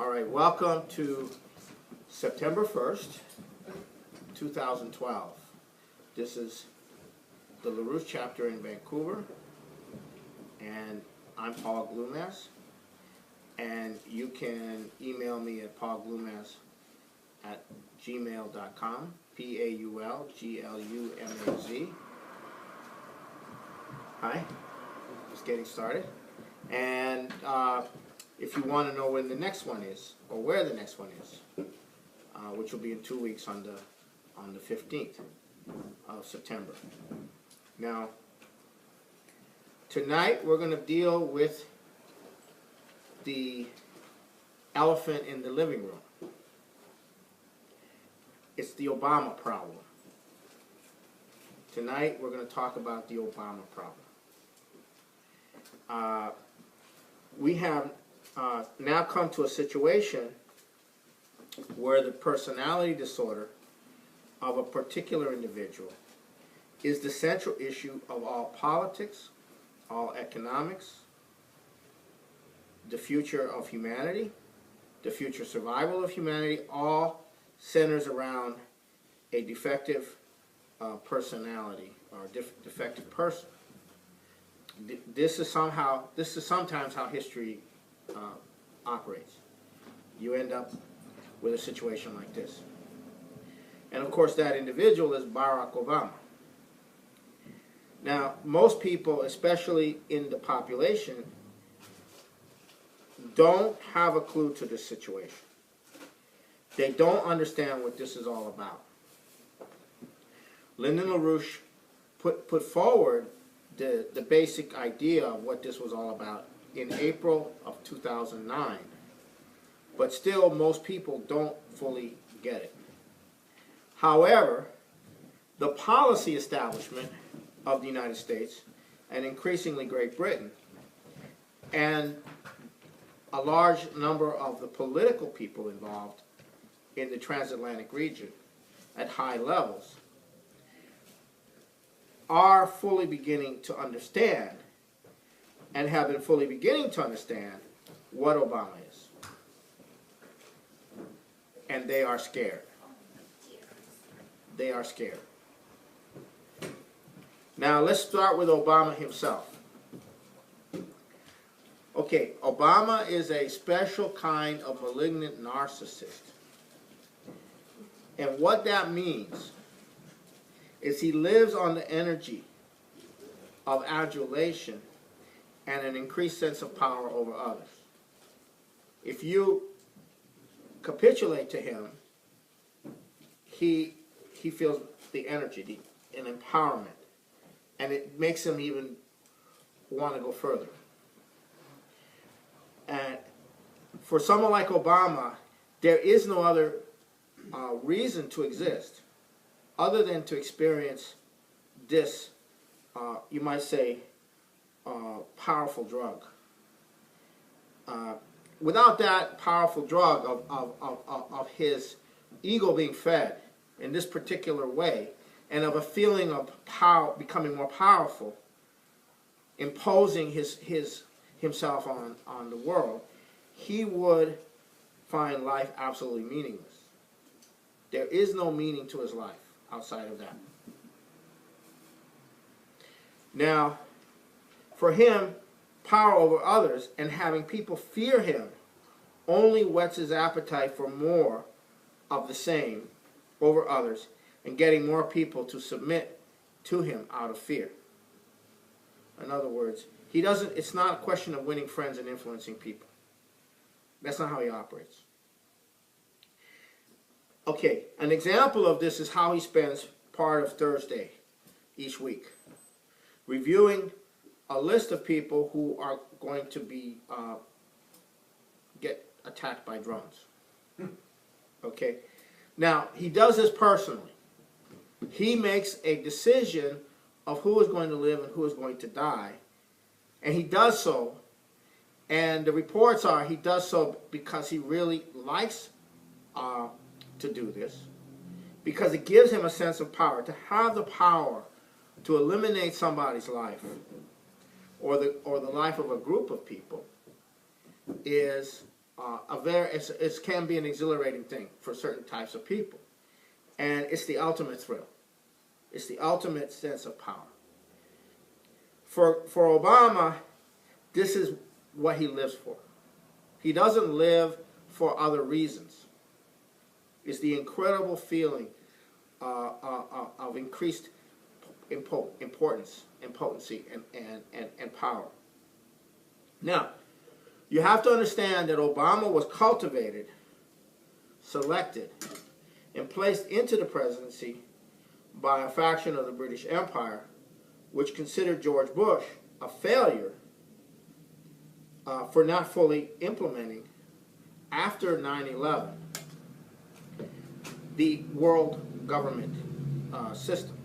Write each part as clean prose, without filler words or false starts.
All right, welcome to September 1st, 2012. This is the LaRouche chapter in Vancouver, and I'm Paul Glumaz, and you can email me at paulglumaz@gmail.com, PAULGLUMAZ. Hi, just getting started. And if you want to know when the next one is, or where the next one is, which will be in 2 weeks on the 15th of September. Now, tonight we're going to deal with the elephant in the living room. It's the Obama problem. Tonight we're going to talk about the Obama problem. We have now come to a situation where the personality disorder of a particular individual is the central issue of all politics, all economics, the future of humanity, the future survival of humanity, all centers around a defective personality or defective person. This is sometimes how history operates. You end up with a situation like this. And of course that individual is Barack Obama. Now, most people, especially in the population, don't have a clue to this situation. They don't understand what this is all about. Lyndon LaRouche put forward the basic idea of what this was all about in April of 2009. But still, most people don't fully get it. However, the policy establishment of the United States, and increasingly Great Britain, and a large number of the political people involved in the transatlantic region at high levels, are fully beginning to understand, and have been fully beginning to understand, what Obama is. And they are scared. They are scared. Now let's start with Obama himself. Okay, Obama is a special kind of malignant narcissist. And what that means is he lives on the energy of adulation and an increased sense of power over others. If you capitulate to him, he feels the energy, an empowerment, and it makes him even want to go further. And for someone like Obama, there is no other reason to exist other than to experience this, you might say, powerful drug. Without that powerful drug of his ego being fed in this particular way, and of a feeling of power, becoming more powerful, imposing himself on the world, he would find life absolutely meaningless. There is no meaning to his life outside of that. Now, for him, power over others and having people fear him only whets his appetite for more of the same over others and getting more people to submit to him out of fear. In other words, it's not a question of winning friends and influencing people. That's not how he operates. Okay, an example of this is how he spends part of Thursday each week, reviewing a list of people who are going to be get attacked by drones. Okay, now he does this personally. He makes a decision of who is going to live and who is going to die, and he does so. And the reports are he does so because he really likes to do this, because it gives him a sense of power. To have the power to eliminate somebody's life, or the life of a group of people, is it can be an exhilarating thing for certain types of people. And it's the ultimate thrill. It's the ultimate sense of power. For Obama, this is what he lives for. He doesn't live for other reasons. It's the incredible feeling of increased importance and potency and power. Now, you have to understand that Obama was cultivated, selected, and placed into the presidency by a faction of the British Empire, which considered George Bush a failure for not fully implementing, after 9/11, the world government system.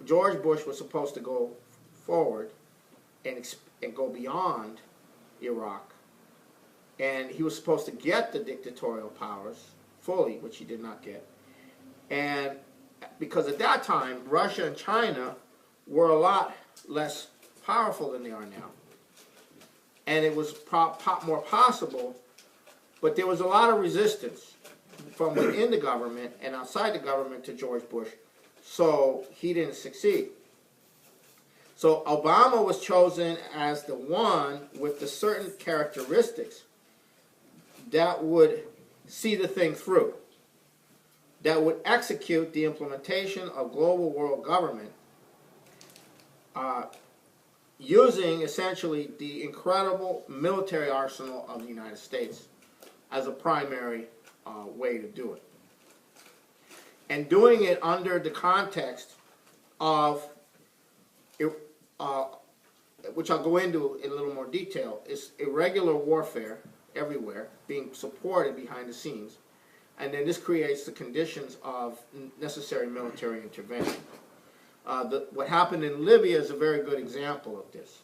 George Bush was supposed to go forward and go beyond Iraq, and he was supposed to get the dictatorial powers fully, which he did not get. And because at that time, Russia and China were a lot less powerful than they are now. And it was more possible, but there was a lot of resistance from within the government and outside the government to George Bush, so he didn't succeed. So Obama was chosen as the one with the certain characteristics that would see the thing through, that would execute the implementation of global world government using essentially the incredible military arsenal of the United States as a primary way to do it. And doing it under the context of, which I'll go into in a little more detail, is irregular warfare everywhere being supported behind the scenes. And then this creates the conditions of necessary military intervention. What happened in Libya is a very good example of this.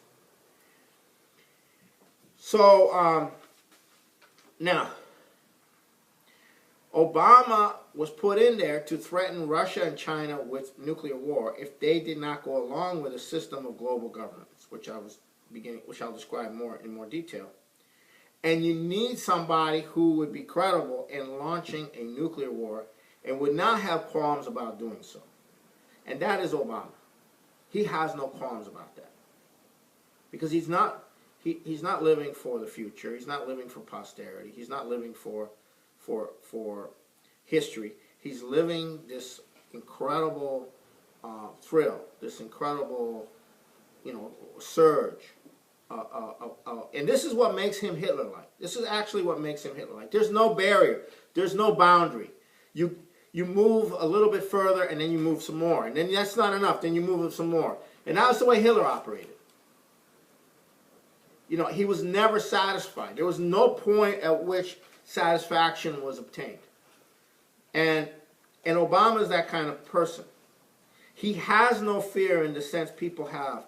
So, now, Obama was put in there to threaten Russia and China with nuclear war if they did not go along with a system of global governance, which I'll describe in more detail. And you need somebody who would be credible in launching a nuclear war and would not have qualms about doing so. And that is Obama. He has no qualms about that. Because he's not living for the future. He's not living for posterity. He's not living for history. He's living this incredible thrill, this incredible, surge. And this is what makes him Hitler-like. This is actually what makes him Hitler-like. There's no barrier. There's no boundary. You move a little bit further, and then you move some more. And then that's not enough. Then you move some more. And that's the way Hitler operated. He was never satisfied. There was no point at which satisfaction was obtained. And Obama is that kind of person. He has no fear in the sense people have.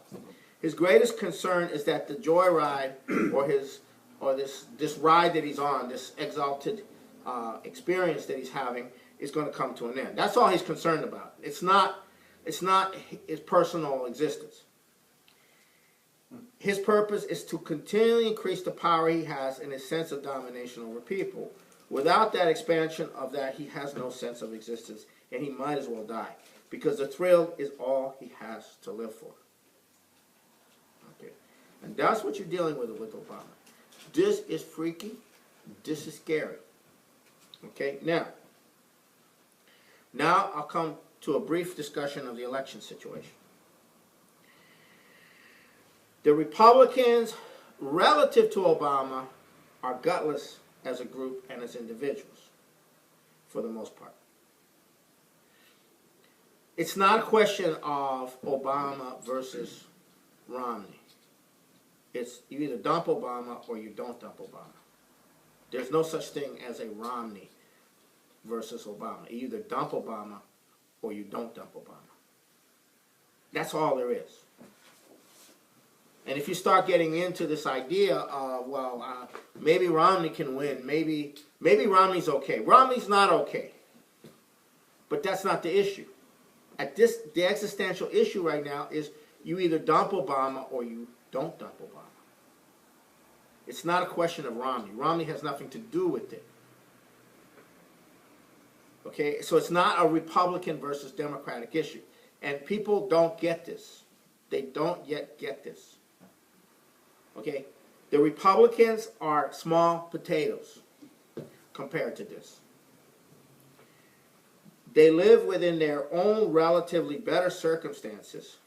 His greatest concern is that the joyride or this ride that he's on, this exalted experience that he's having, is going to come to an end. That's all he's concerned about. It's not his personal existence. His purpose is to continually increase the power he has and his sense of domination over people. Without that expansion of that, he has no sense of existence, and he might as well die, because the thrill is all he has to live for. Okay, and that's what you're dealing with Obama. This is freaky. This is scary. Okay, now I'll come to a brief discussion of the election situation. The Republicans, relative to Obama, are gutless as a group and as individuals, for the most part. It's not a question of Obama versus Romney. It's you either dump Obama or you don't dump Obama. There's no such thing as a Romney versus Obama. You either dump Obama or you don't dump Obama. That's all there is. And if you start getting into this idea of, maybe Romney can win, maybe Romney's okay. Romney's not okay. But that's not the issue. The existential issue right now is you either dump Obama or you don't dump Obama. It's not a question of Romney. Romney has nothing to do with it. Okay, so it's not a Republican versus Democratic issue. And people don't get this. They don't yet get this. Okay, the Republicans are small potatoes compared to this. They live within their own relatively better circumstances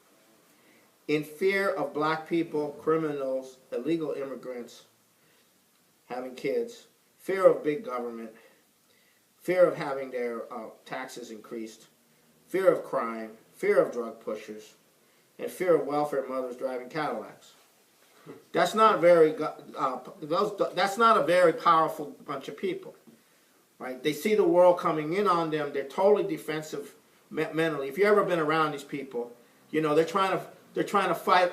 in fear of black people, criminals, illegal immigrants, having kids, fear of big government, fear of having their taxes increased, fear of crime, fear of drug pushers, and fear of welfare mothers driving Cadillacs. That's not very. That's not a very powerful bunch of people, right? They see the world coming in on them. They're totally defensive mentally. If you've ever been around these people, you know they're trying to fight.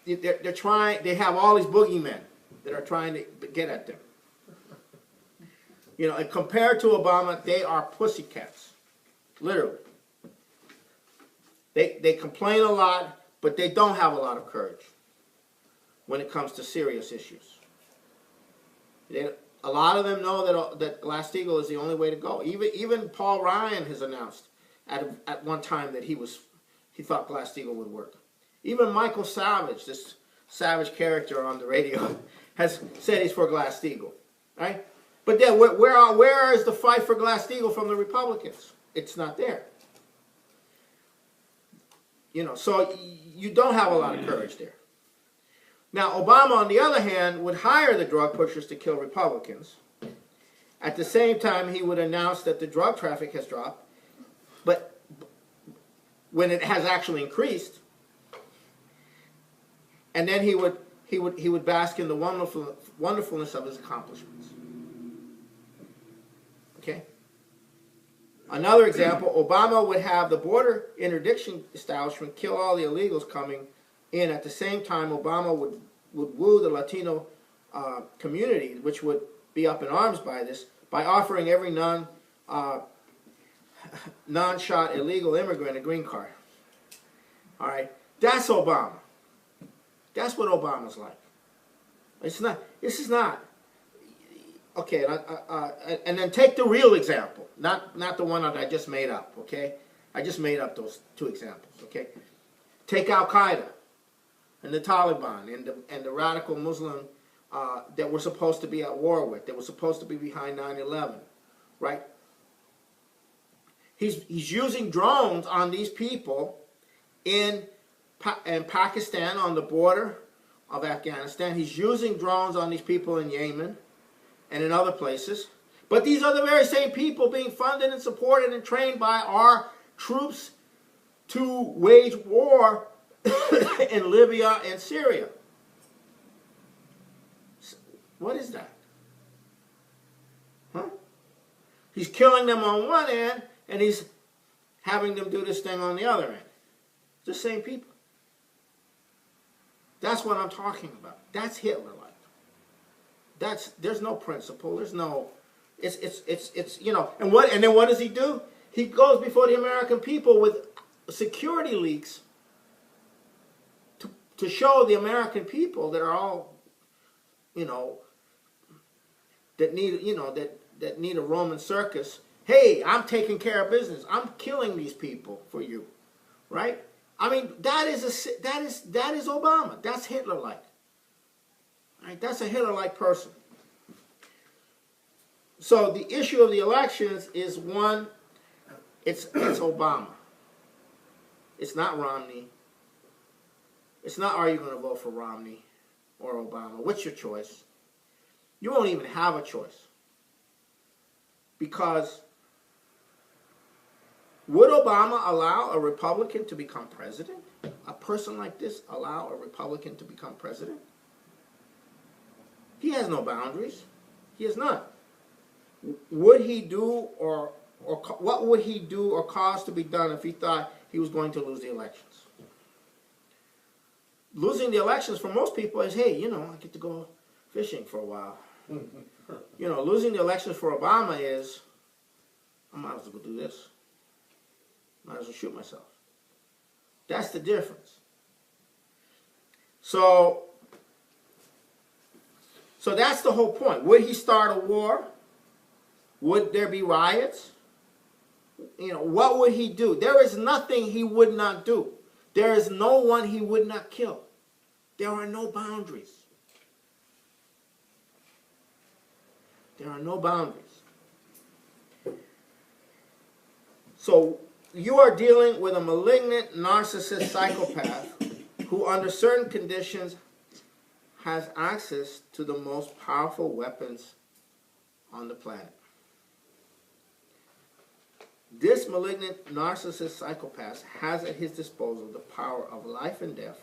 They're trying. They have all these boogeymen that are trying to get at them. You know, and compared to Obama, they are pussycats, literally. They complain a lot, but they don't have a lot of courage when it comes to serious issues. A lot of them know that Glass-Steagall is the only way to go. Even Paul Ryan has announced at one time that he thought Glass-Steagall would work. Even Michael Savage, this savage character on the radio, has said he's for Glass-Steagall, right? But then where is the fight for Glass-Steagall from the Republicans? It's not there. You know, so you don't have a lot of courage there. Now, Obama, on the other hand, would hire the drug pushers to kill Republicans. At the same time, he would announce that the drug traffic has dropped, but when it has actually increased, and then he would bask in the wonderfulness of his accomplishments. Okay. Another example: Obama would have the border interdiction establishment kill all the illegals coming in. At the same time, Obama would woo the Latino community, which would be up in arms by this, by offering every non-shot illegal immigrant a green card. All right, that's Obama. That's what Obama's like. It's not. This is not. Okay, and then take the real example, not the one that I just made up. Okay, I just made up those two examples. Okay, take Al Qaeda and the Taliban and the radical Muslim that we're supposed to be at war with, that were supposed to be behind 9/11, right? He's using drones on these people in Pakistan on the border of Afghanistan. He's using drones on these people in Yemen and in other places. But these are the very same people being funded and supported and trained by our troops to wage war in Libya and Syria. What is that? Huh? He's killing them on one end, and he's having them do this thing on the other end. It's the same people. That's what I'm talking about. That's Hitler-like. There's no principle. There's no. It's you know. And then what does he do? He goes before the American people with security leaks to show the American people that are all, you know, that need a Roman circus. Hey, I'm taking care of business. I'm killing these people for you, right? I mean, that is Obama. That's Hitler-like. Right? That's a Hitler-like person. So the issue of the elections is one. It's Obama. It's not Romney. It's not, are you going to vote for Romney or Obama? What's your choice? You won't even have a choice. Because would Obama allow a Republican to become president? A person like this allow a Republican to become president? He has no boundaries. He has none. Would he do or what would he do or cause to be done if he thought he was going to lose the elections? Losing the elections for most people is, hey, you know, I get to go fishing for a while. You know, losing the elections for Obama is, I might as well go do this. Might as well shoot myself. That's the difference. So, So that's the whole point. Would he start a war? Would there be riots? You know, what would he do? There is nothing he would not do. There is no one he would not kill. There are no boundaries. There are no boundaries. So you are dealing with a malignant narcissist psychopath who under certain conditions has access to the most powerful weapons on the planet. This malignant narcissist psychopath has at his disposal the power of life and death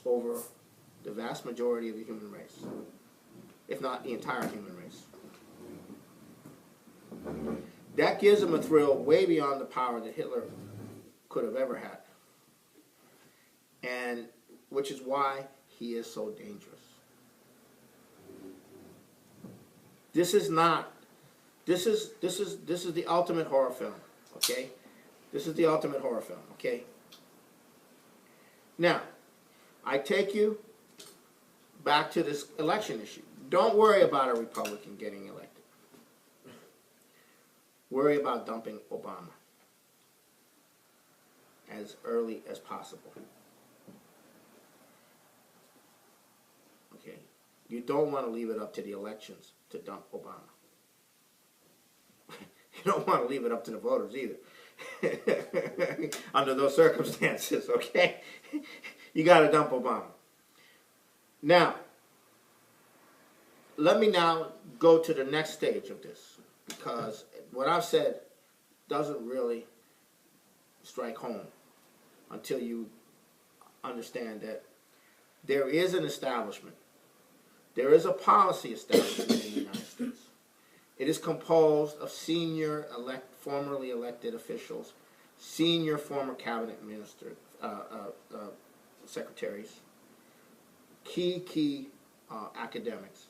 over the vast majority of the human race, if not the entire human race. That gives him a thrill way beyond the power that Hitler could have ever had. And which is why he is so dangerous. This is the ultimate horror film, okay? This is the ultimate horror film, okay? Now, I take you back to this election issue. Don't worry about a Republican getting elected. Worry about dumping Obama as early as possible. Okay? You don't want to leave it up to the elections to dump Obama. You don't want to leave it up to the voters either. Under those circumstances, okay? You got to dump Obama. Now, let me now go to the next stage of this, because what I've said doesn't really strike home until you understand that there is an establishment. There is a policy establishment in the United States. It is composed of senior formerly elected officials, senior former cabinet ministers, secretaries, key academics.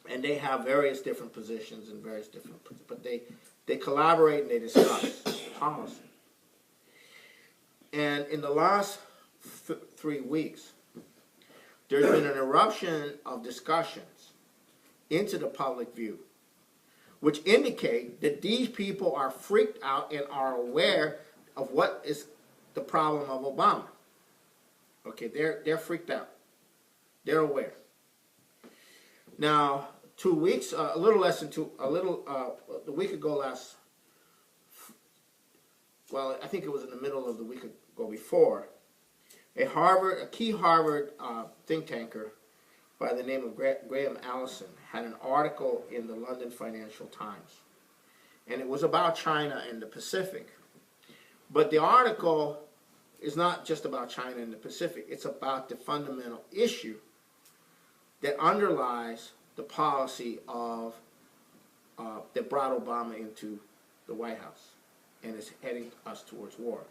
And they have various different positions and various different, but they collaborate and they discuss policy. And in the last 3 weeks, there's been an eruption of discussions into the public view, which indicate that these people are freaked out and are aware of what is the problem of Obama. Okay, they're freaked out. They're aware. Now, 2 weeks, a little less than the week ago I think it was in the middle of the week ago before, a key Harvard think tanker by the name of Graham Allison had an article in the London Financial Times. And it was about China and the Pacific. But the article is not just about China and the Pacific. It's about the fundamental issue that underlies the policy of that brought Obama into the White House and is heading us towards war.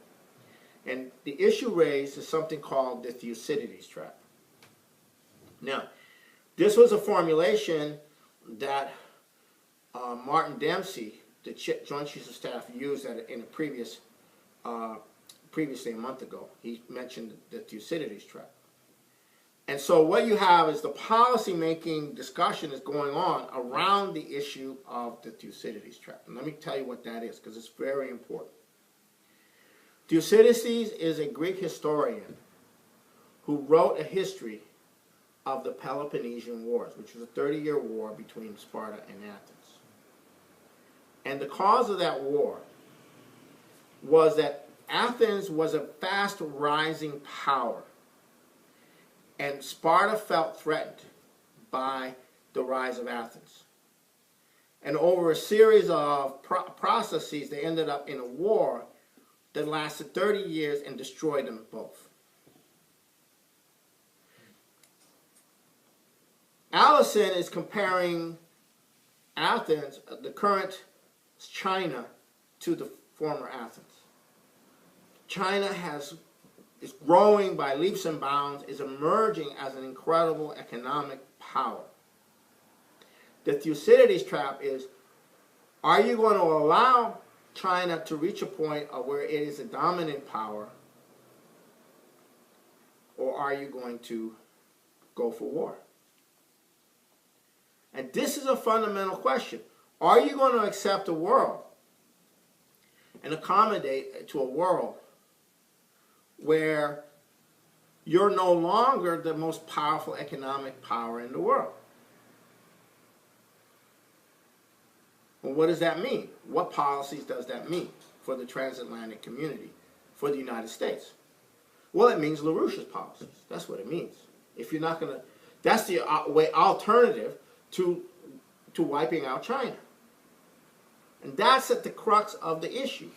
And the issue raised is something called the Thucydides trap. Now, this was a formulation that Martin Dempsey, the Joint Chiefs of Staff, used in a previously a month ago. He mentioned the Thucydides trap. And so what you have is the policy-making discussion is going on around the issue of the Thucydides trap. And let me tell you what that is, because it's very important. Thucydides is a Greek historian who wrote a history of the Peloponnesian Wars, which was a 30-year war between Sparta and Athens. And the cause of that war was that Athens was a fast-rising power, and Sparta felt threatened by the rise of Athens. And over a series of processes, they ended up in a war that lasted 30 years and destroyed them both. Allison is comparing Athens, the current China, to the former Athens. China is growing by leaps and bounds, is emerging as an incredible economic power. The Thucydides trap is, are you going to allow China to reach a point of where it is a dominant power, or are you going to go for war? And this is a fundamental question. Are you going to accept a world and accommodate to a world where you're no longer the most powerful economic power in the world? Well, what does that mean? What policies does that mean for the transatlantic community, for the United States? Well, it means LaRouche's policies. That's what it means. If you're not going to, that's the way alternative to wiping out China. And that's at the crux of the issue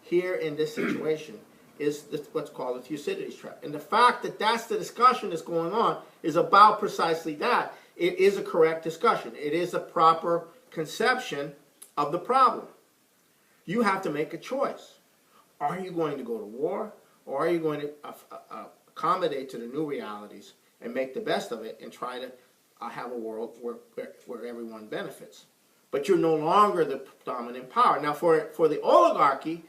here in this situation, is what's called the Thucydides trap. And the fact that that's the discussion that's going on is about precisely that. It is a correct discussion. It is a proper conception of the problem. You have to make a choice. Are you going to go to war, or are you going to accommodate to the new realities and make the best of it and try to have a world where everyone benefits? But you're no longer the dominant power. Now, for the oligarchy,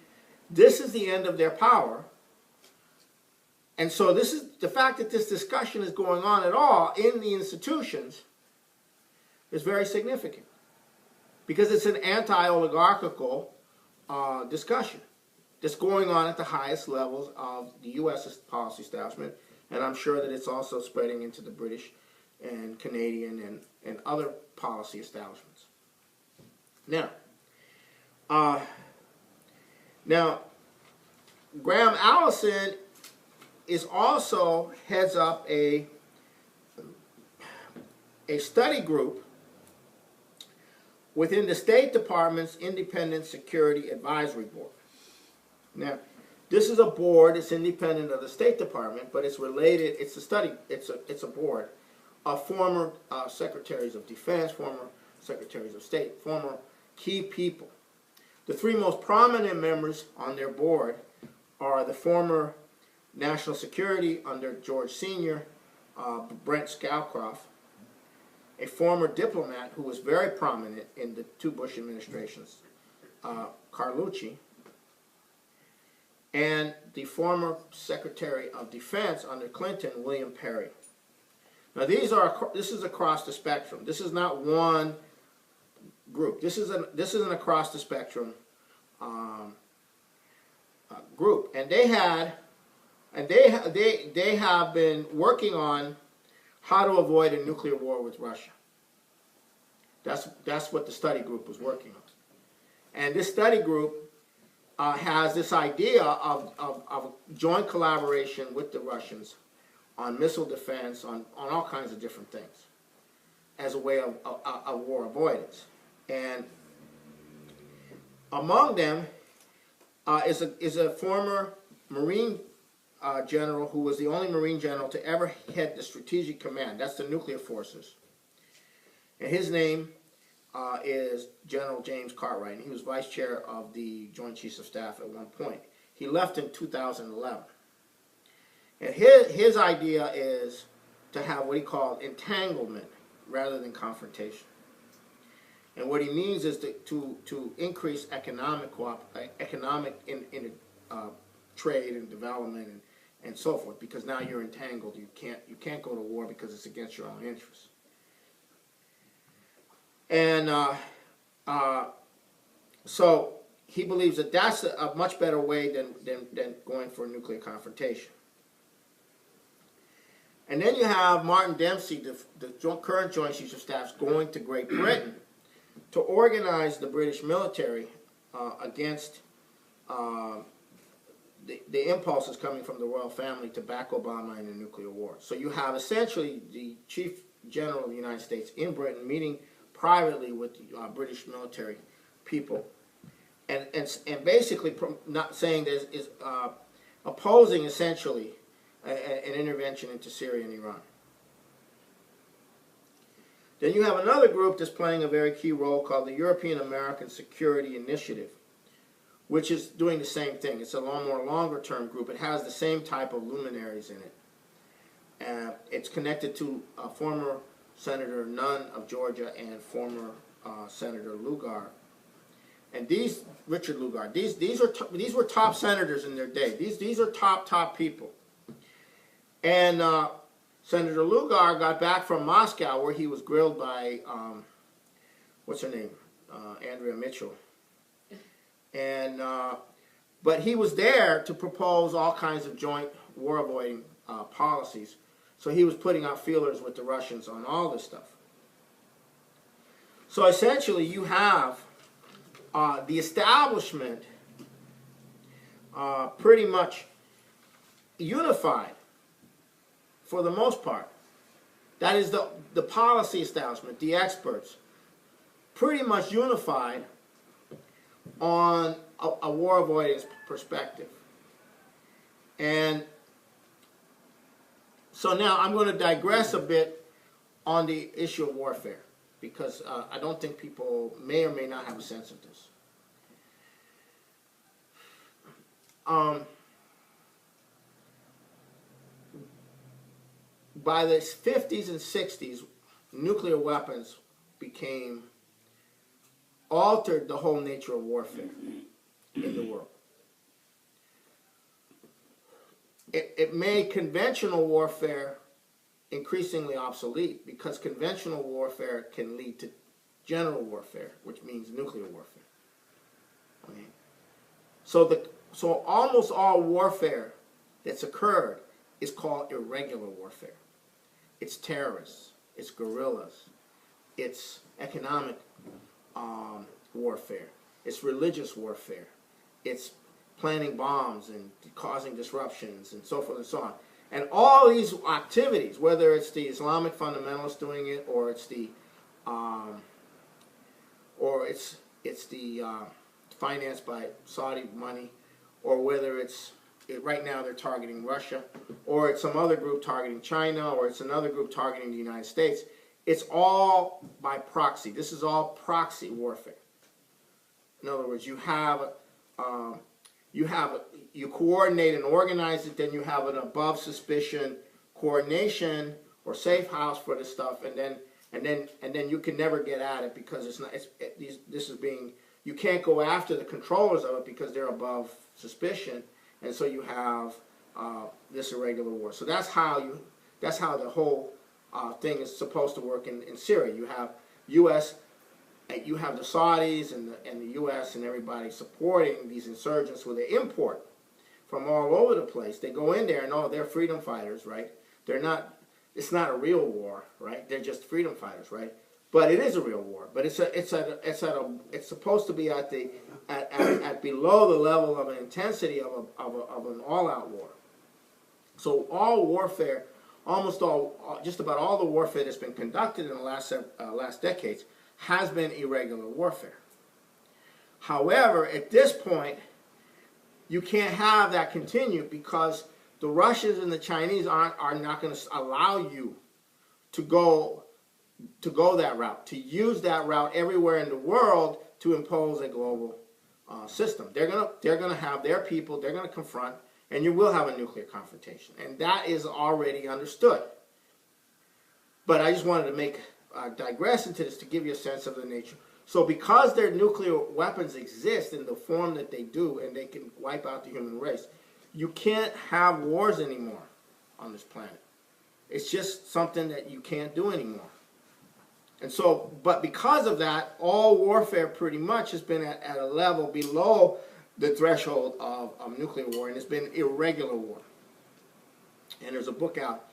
this is the end of their power. And so this is the fact that this discussion is going on at all in the institutions is very significant, because it's an anti-oligarchical discussion that's going on at the highest levels of the U.S. policy establishment, and I'm sure that it's also spreading into the British and Canadian and other policy establishments. Now, Graham Allison is also heads up a study group within the State Department's Independent Security Advisory Board. Now, this is a board. It's independent of the State Department, but it's related. It's a study. It's a board of former secretaries of defense, former secretaries of state, former key people. The three most prominent members on their board are the former National Security under George Sr., Brent Scowcroft, a former diplomat who was very prominent in the two Bush administrations, Carlucci, and the former Secretary of Defense under Clinton, William Perry. Now, this is across the spectrum. This is not one group. This is an across the spectrum group, and they have been working on how to avoid a nuclear war with Russia. That's what the study group was working on, and this study group has this idea of joint collaboration with the Russians on missile defense, on all kinds of different things, as a way of war avoidance. And among them is a former Marine general who was the only Marine general to ever head the Strategic Command. That's the nuclear forces. And his name is General James Cartwright, and he was vice chair of the Joint Chiefs of Staff at one point. He left in 2011. And his idea is to have what he called entanglement rather than confrontation. And what he means is to increase economic trade and development and so forth, because now you're entangled. You can't go to war because it's against your own interests. And so he believes that that's a much better way than going for a nuclear confrontation. And then you have Martin Dempsey, the current Joint Chiefs of Staff, going to Great Britain to organize the British military against the impulses coming from the royal family to back Obama in a nuclear war. So you have essentially the Chief General of the United States in Britain meeting privately with British military people, and basically not saying this is opposing essentially an intervention into Syria and Iran. Then you have another group that's playing a very key role called the European American Security Initiative, which is doing the same thing. It's a more longer-term group. It has the same type of luminaries in it. It's connected to former Senator Nunn of Georgia and former Senator Lugar. And Richard Lugar, these were top senators in their day. These are top people. And Senator Lugar got back from Moscow, where he was grilled by, what's her name, Andrea Mitchell. And, but he was there to propose all kinds of joint war-avoiding policies. So he was putting out feelers with the Russians on all this stuff. So essentially you have the establishment pretty much unified for the most part. That is the policy establishment, the experts, pretty much unified on a war avoidance perspective. And so now I'm going to digress a bit on the issue of warfare, because I don't think people may or may not have a sense of this. By the 50s and 60s, nuclear weapons altered the whole nature of warfare in the world. It made conventional warfare increasingly obsolete, because conventional warfare can lead to general warfare, which means nuclear warfare. Okay? So almost all warfare that's occurred is called irregular warfare. It's terrorists, it's guerrillas, it's economic warfare, it's religious warfare, it's planting bombs and causing disruptions and so forth and so on. And all these activities, whether it's the Islamic fundamentalists doing it, or it's the financed by Saudi money, or whether right now they're targeting Russia, or it's some other group targeting China, or it's another group targeting the United States. It's all by proxy. This is all proxy warfare. In other words, you coordinate and organize it, then you have an above suspicion coordination or safe house for the stuff, and then you can never get at it, because you can't go after the controllers of it because they're above suspicion, and so you have this irregular war. So that's how the whole thing is supposed to work in Syria. You have you have the Saudis and the U.S. and everybody supporting these insurgents, where they import from all over the place. They go in there and they're freedom fighters, right? They're not. It's not a real war, right? They're just freedom fighters, right? But it is a real war. But it's supposed to be at below the level of an intensity of an all-out war. So all warfare, just about all the warfare that's been conducted in the last decades has been irregular warfare. However, at this point, you can't have that continue, because the Russians and the Chinese are not going to allow you to go that route, to use that route everywhere in the world to impose a global system. They're gonna have their people. They're gonna confront, and you will have a nuclear confrontation, and that is already understood. But I just wanted to digress into this to give you a sense of the nature. So because their nuclear weapons exist in the form that they do, and they can wipe out the human race, you can't have wars anymore on this planet. It's just something that you can't do anymore. And so, but because of that, all warfare pretty much has been at a level below the threshold of nuclear war, and it's been irregular war. And there's a book out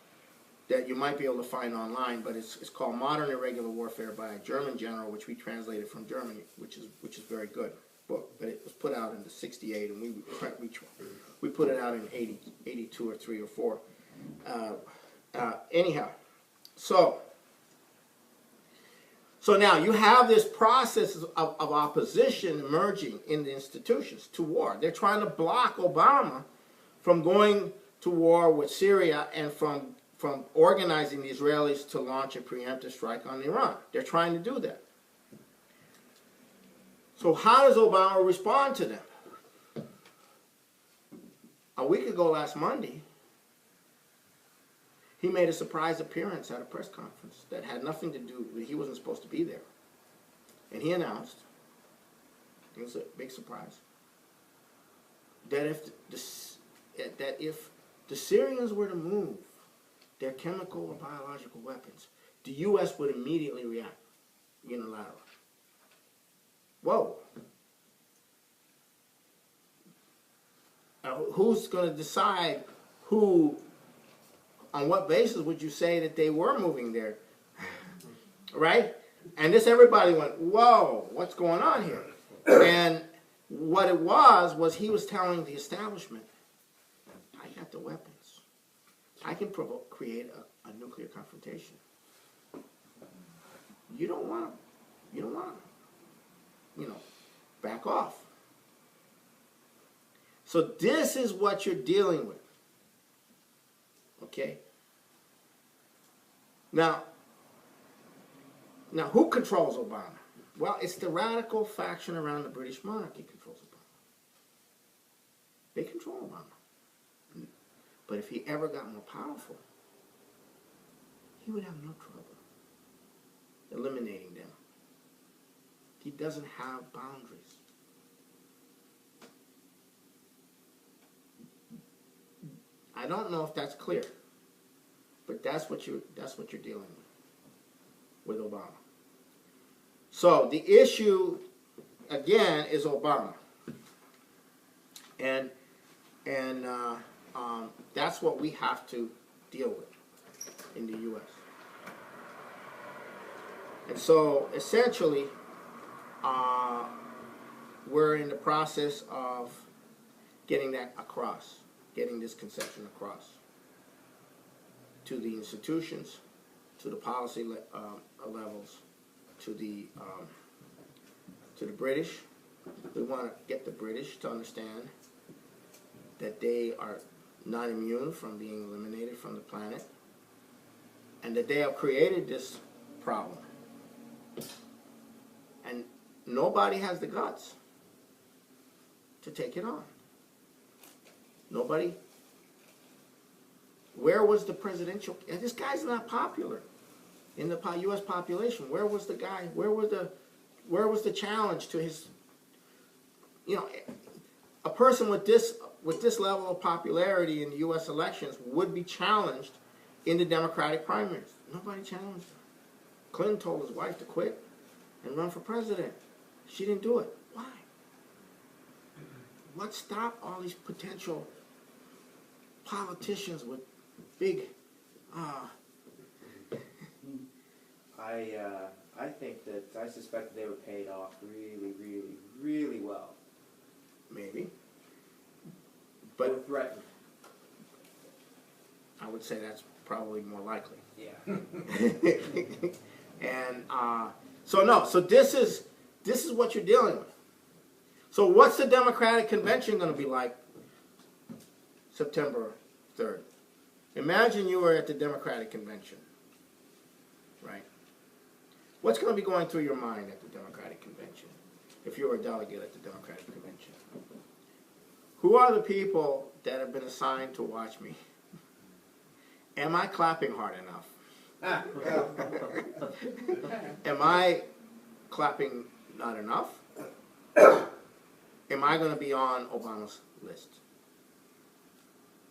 that you might be able to find online, but it's called Modern Irregular Warfare by a German general, which we translated from Germany, which is very good book. But it was put out in the '68, and we put it out in '82 or '3 or '4. Anyhow, so now you have this process of opposition emerging in the institutions to war. They're trying to block Obama from going to war with Syria and from organizing the Israelis to launch a preemptive strike on Iran. They're trying to do that. So how does Obama respond to them? A week ago last Monday, he made a surprise appearance at a press conference that had nothing to do with, he wasn't supposed to be there. And he announced, it was a big surprise, that if the Syrians were to move they're chemical or biological weapons, the U.S. would immediately react unilaterally. Whoa. Who's going to decide who, on what basis would you say that they were moving there? Right? And everybody went, whoa, what's going on here? And what it was he was telling the establishment, I got the weapons. I can create a nuclear confrontation. You don't want to, back off. So this is what you're dealing with. Okay? Now, who controls Obama? Well, it's the radical faction around the British monarchy controls Obama. They control Obama. But if he ever got more powerful, he would have no trouble eliminating them. He doesn't have boundaries. I don't know if that's clear, but that's what you're dealing with Obama. So the issue again is Obama, and that's what we have to deal with in the U.S. And so essentially, we're in the process of getting that across. Getting this conception across to the institutions, to the policy levels, to the British. We want to get the British to understand that they are not immune from being eliminated from the planet, and that they have created this problem. And nobody has the guts to take it on. Nobody. Where was the presidential? And this guy's not popular in the U.S. population. Where was the guy? Where was the challenge to his? A person with this level of popularity in the U.S. elections would be challenged in the Democratic primaries. Nobody challenged him. Clinton told his wife to quit and run for president. She didn't do it. Why? What stopped all these potential politicians with big I suspect they were paid off really, really, really well. Maybe. But But threatened. I would say that's probably more likely. Yeah. And so this is what you're dealing with. So what's the Democratic Convention going to be like September 3rd? Imagine you were at the Democratic Convention, right? What's going to be going through your mind at the Democratic Convention if you were a delegate at the Democratic Convention? Who are the people that have been assigned to watch me? Am I clapping hard enough? Am I clapping not enough? Am I going to be on Obama's list?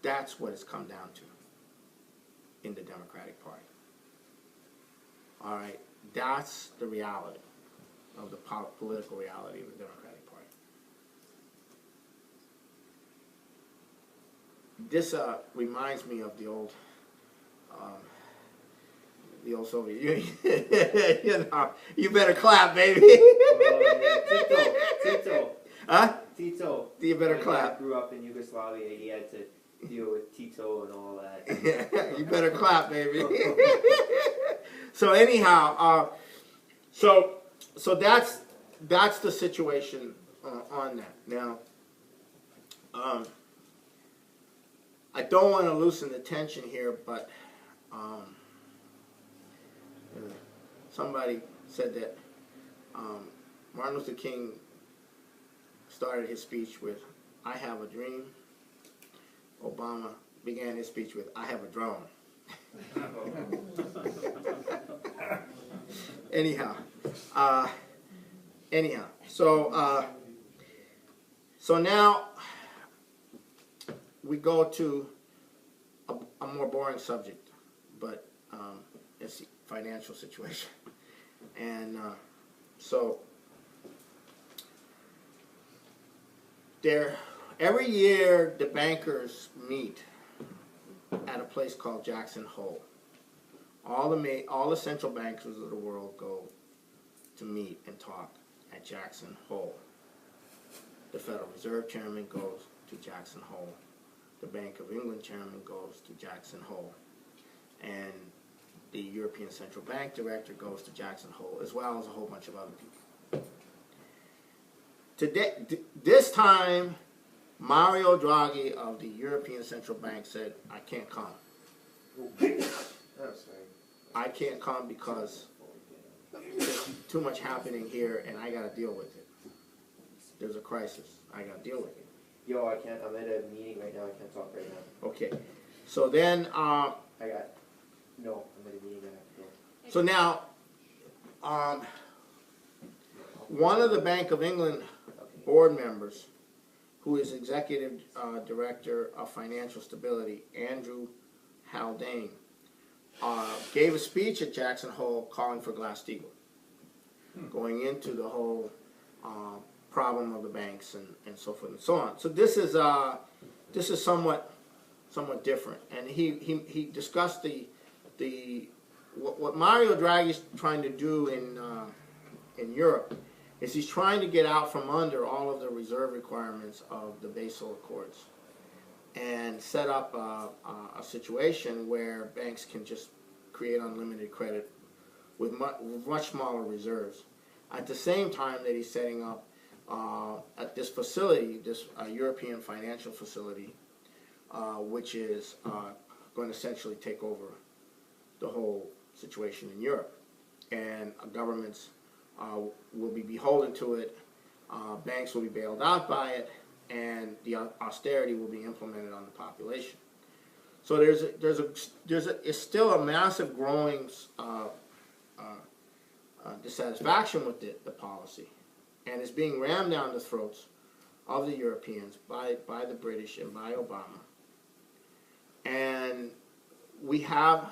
That's what it's come down to in the Democratic Party. All right, that's the reality of the political reality of the Democratic Party. This reminds me of the old Soviet Union. You better clap, baby. Tito. Huh? Tito. You better My clap. dad grew up in Yugoslavia. He had to deal with Tito and all that. You better clap, baby. So anyhow, so that's the situation on that. Now, I don't want to loosen the tension here, but somebody said that Martin Luther King started his speech with, "I have a dream." Obama began his speech with, "I have a drone." Anyhow, so now we go to a more boring subject its financial situation. And so every year the bankers meet at a place called Jackson Hole. All the central bankers of the world go to meet and talk at Jackson Hole. The Federal Reserve Chairman goes to Jackson Hole. The Bank of England Chairman goes to Jackson Hole. And the European Central Bank Director goes to Jackson Hole, as well as a whole bunch of other people. Today, this time, Mario Draghi of the European Central Bank said, I can't come. I can't come because there's too much happening here and I got to deal with it. There's a crisis. I got to deal with it. Yo, I can't. I'm at a meeting right now. I can't talk right now. Okay. So then, No, I'm at a meeting. I have to go. so now, one of the Bank of England board members, who is Executive Director of Financial Stability, Andrew Haldane, gave a speech at Jackson Hole calling for Glass-Steagall, going into the whole problem of the banks and so forth and so on. So this is somewhat different, and he discussed what Mario Draghi is trying to do in Europe is he's trying to get out from under all of the reserve requirements of the Basel Accords and set up a situation where banks can just create unlimited credit with much smaller reserves. At the same time that he's setting up at this facility, this European financial facility, which is going to essentially take over the whole situation in Europe. And governments will be beholden to it, banks will be bailed out by it, and the austerity will be implemented on the population. So it's still a massive growing dissatisfaction with the policy, and it's being rammed down the throats of the Europeans by the British and by Obama. And we have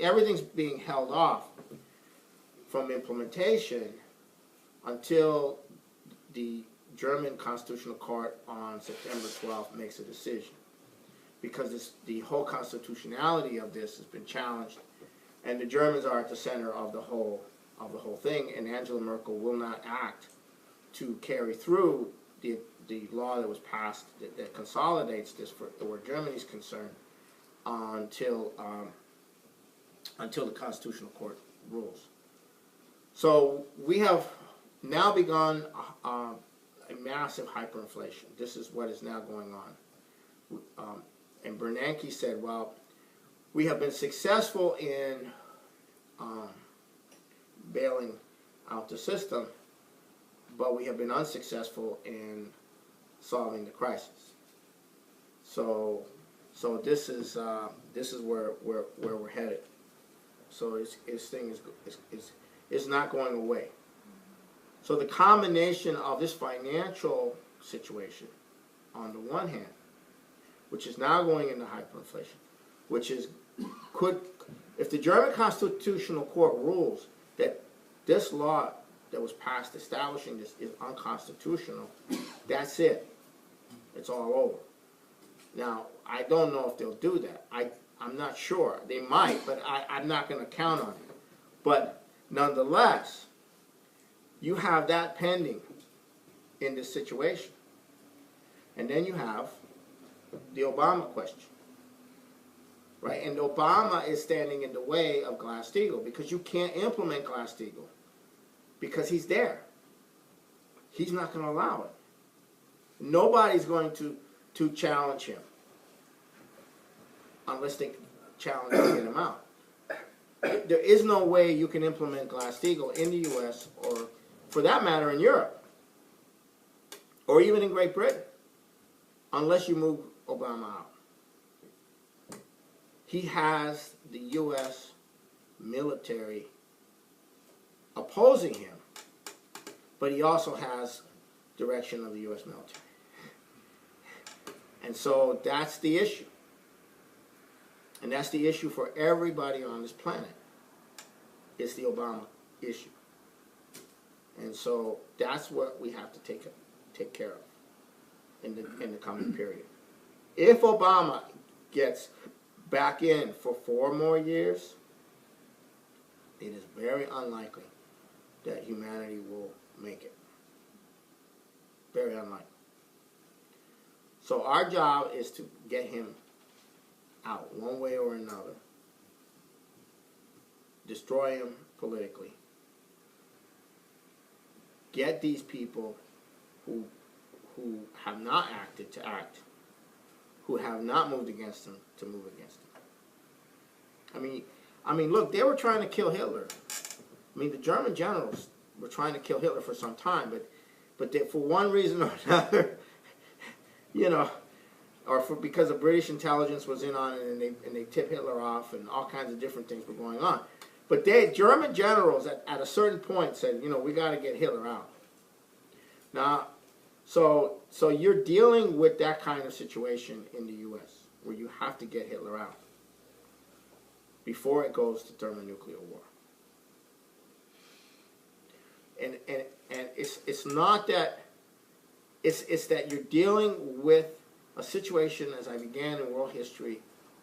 everything's being held off from implementation until the German Constitutional Court on September 12th makes a decision, because the whole constitutionality of this has been challenged, and the Germans are at the center of the whole thing, and Angela Merkel will not act to carry through the law that was passed that consolidates this for where Germany's concerned until the Constitutional Court rules. So we have now begun a massive hyperinflation. This is what is now going on. And Bernanke said, well, we have been successful in bailing out the system, but we have been unsuccessful in solving the crisis. So this is where we're headed. So this thing is not going away. So the combination of this financial situation, on the one hand, which is now going into hyperinflation, which is if the German Constitutional Court rules that this law that was passed establishing this is unconstitutional, that's it. It's all over. Now, I don't know if they'll do that. I'm not sure. They might, but I'm not going to count on it. But nonetheless, you have that pending in this situation. And then you have the Obama question. Right? And Obama is standing in the way of Glass-Steagall, because you can't implement Glass-Steagall because he's there. He's not going to allow it. Nobody's going to challenge him unless they challenge to get him out. There is no way you can implement Glass-Steagall in the U.S. or, for that matter, in Europe or even in Great Britain unless you move Obama out. He has the U.S. military opposing him, but he also has direction of the U.S. military. And so that's the issue. And that's the issue for everybody on this planet. It's the Obama issue. And so that's what we have to take care of in the coming period. If Obama gets back in for 4 more years, it is very unlikely that humanity will make it. Very unlikely. So our job is to get him out one way or another. Destroy him politically. Get these people who have not acted to act, who have not moved against him to move against him. I mean, look, they were trying to kill Hitler. I mean, the German generals were trying to kill Hitler for some time, but they, for one reason or another, you know, or because the British intelligence was in on it, and they tipped Hitler off, and all kinds of different things were going on. But German generals at a certain point said, you know, we got to get Hitler out. Now, so you're dealing with that kind of situation in the U.S. where you have to get Hitler out before it goes to thermonuclear war. And it's not that, it's that you're dealing with a situation, as I began in world history,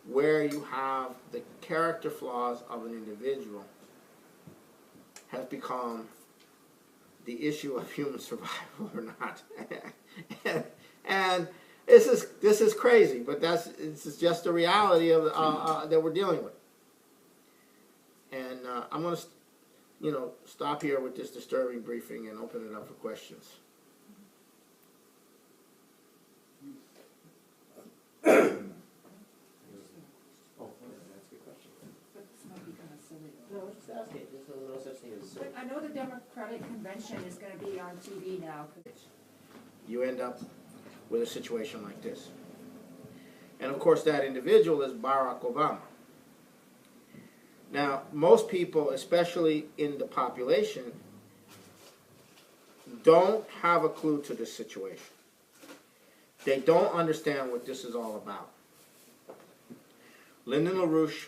where you have the character flaws of an individual has become the issue of human survival or not. and this is crazy, but this is just the reality of that we're dealing with. And I'm going to, stop here with this disturbing briefing and open it up for questions. No, just ask it. There's no such thing as But I know the Democratic Convention is going to be on TV now. You end up with a situation like this. And of course that individual is Barack Obama. Now, most people, especially in the population, don't have a clue to this situation. They don't understand what this is all about. Lyndon LaRouche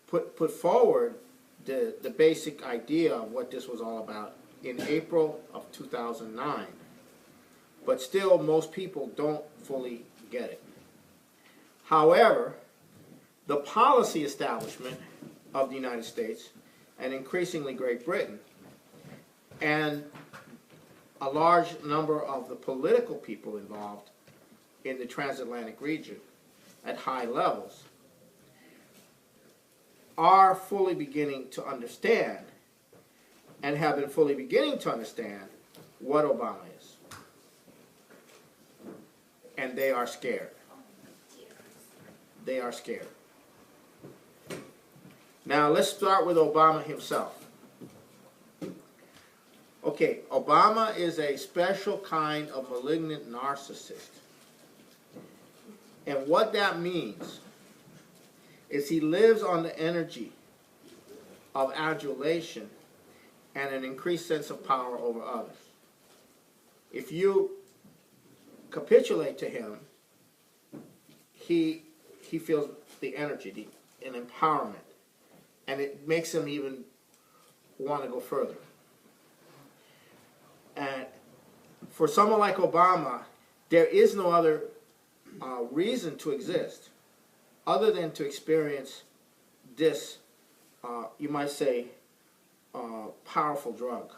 put forward the basic idea of what this was all about in April of 2009. But still, most people don't fully get it. However, the policy establishment of the United States, and increasingly Great Britain, and a large number of the political people involved in the transatlantic region at high levels, are fully beginning to understand, and have been fully beginning to understand, what Obama is. And they are scared. They are scared. Now, let's start with Obama himself. Okay, Obama is a special kind of malignant narcissist. And what that means is he lives on the energy of adulation and an increased sense of power over others. If you capitulate to him, he feels the energy, an empowerment, and it makes him even want to go further. And for someone like Obama, there is no other reason to exist other than to experience this, you might say, powerful drug.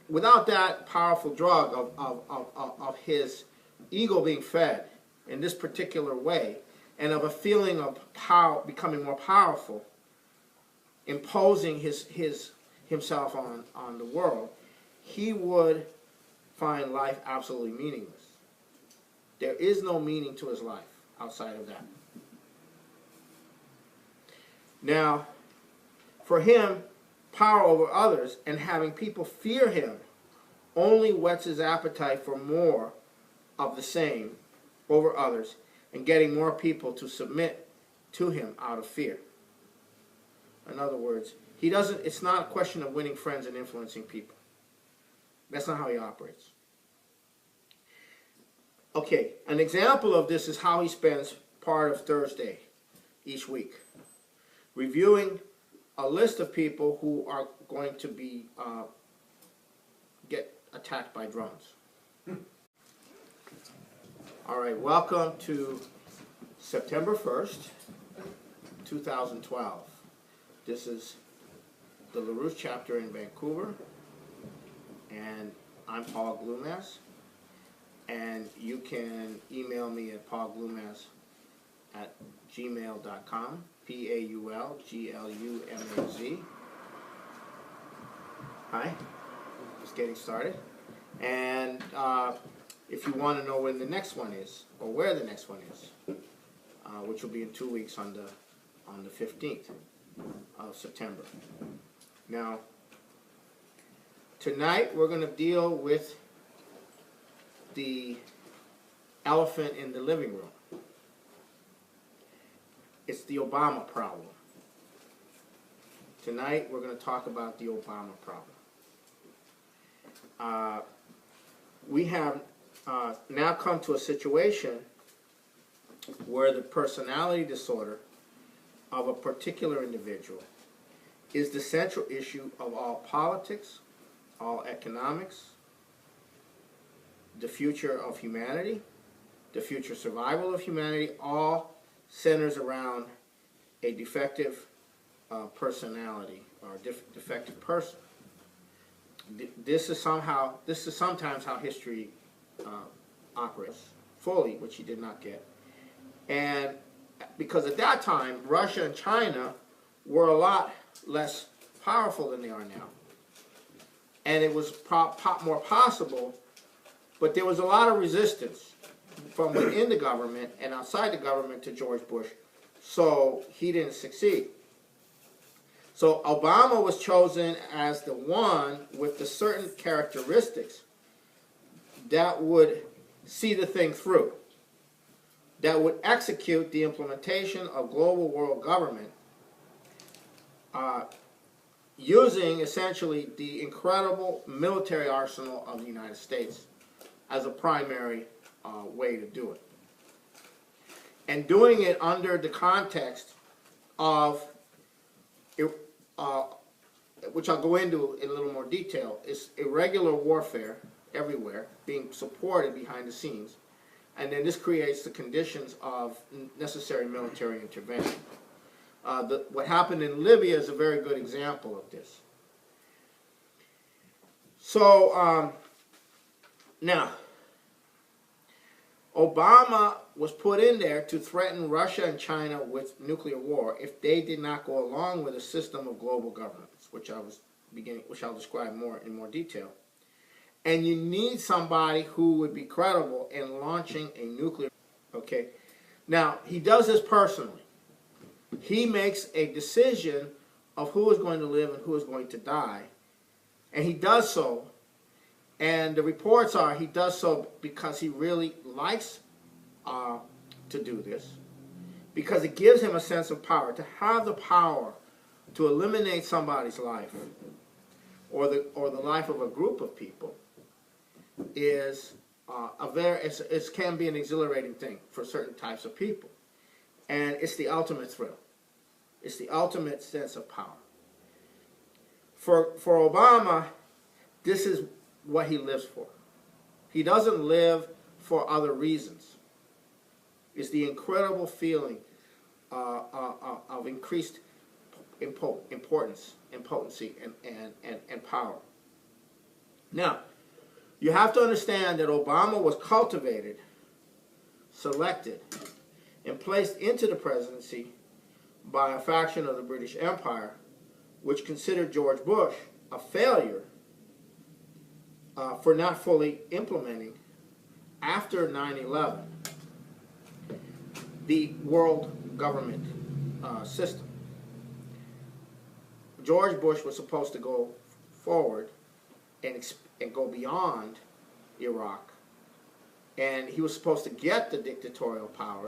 Without that powerful drug of his ego being fed in this particular way, and of a feeling of power, becoming more powerful, imposing himself on the world, he would find life absolutely meaningless. There is no meaning to his life outside of that. Now, for him, power over others and having people fear him only whets his appetite for more of the same over others and getting more people to submit to him out of fear. In other words, it's not a question of winning friends and influencing people. That's not how he operates. Okay, an example of this is how he spends part of Thursday each week, reviewing a list of people who are going to be get attacked by drones. All right, welcome to September 1st, 2012. This is the LaRouche chapter in Vancouver, and I'm Paul Glumaz, and you can email me at paulglumaz@gmail.com, PAULGLUMAZ. Hi, just getting started. And if you want to know when the next one is, or where the next one is, which will be in 2 weeks on the 15th of September. Now, tonight we're going to deal with the elephant in the living room. It's the Obama problem. Tonight we're going to talk about the Obama problem. We have now come to a situation where the personality disorder of a particular individual is the central issue of all politics, all economics, the future of humanity, the future survival of humanity, all centers around a defective personality or a defective person. This is sometimes how history operates fully, which he did not get. And because at that time, Russia and China were a lot less powerful than they are now. And it was more possible, but there was a lot of resistance from within the government and outside the government to George Bush, so he didn't succeed. So Obama was chosen as the one with the certain characteristics that would see the thing through, that would execute the implementation of global world government using essentially the incredible military arsenal of the United States as a primary way to do it. And doing it under the context of, which I'll go into in a little more detail, is irregular warfare everywhere being supported behind the scenes. And then this creates the conditions of necessary military intervention. What happened in Libya is a very good example of this. So, now, Obama was put in there to threaten Russia and China with nuclear war if they did not go along with a system of global governance, which I'll describe in more detail. And you need somebody who would be credible in launching a nuclear. Okay, now he does this personally. He makes a decision of who is going to live and who is going to die, and he does so. And the reports are he does so because he really likes to do this, because it gives him a sense of power. To have the power to eliminate somebody's life, or the life of a group of people, is it can be an exhilarating thing for certain types of people, and it's the ultimate thrill. It's the ultimate sense of power. For Obama, this is what he lives for. He doesn't live for other reasons. It's the incredible feeling of increased importance and potency and power. Now, you have to understand that Obama was cultivated, selected, and placed into the presidency by a faction of the British Empire, which considered George Bush a failure for not fully implementing, after 9/11, the world government system. George Bush was supposed to go forward and go beyond Iraq, and he was supposed to get the dictatorial power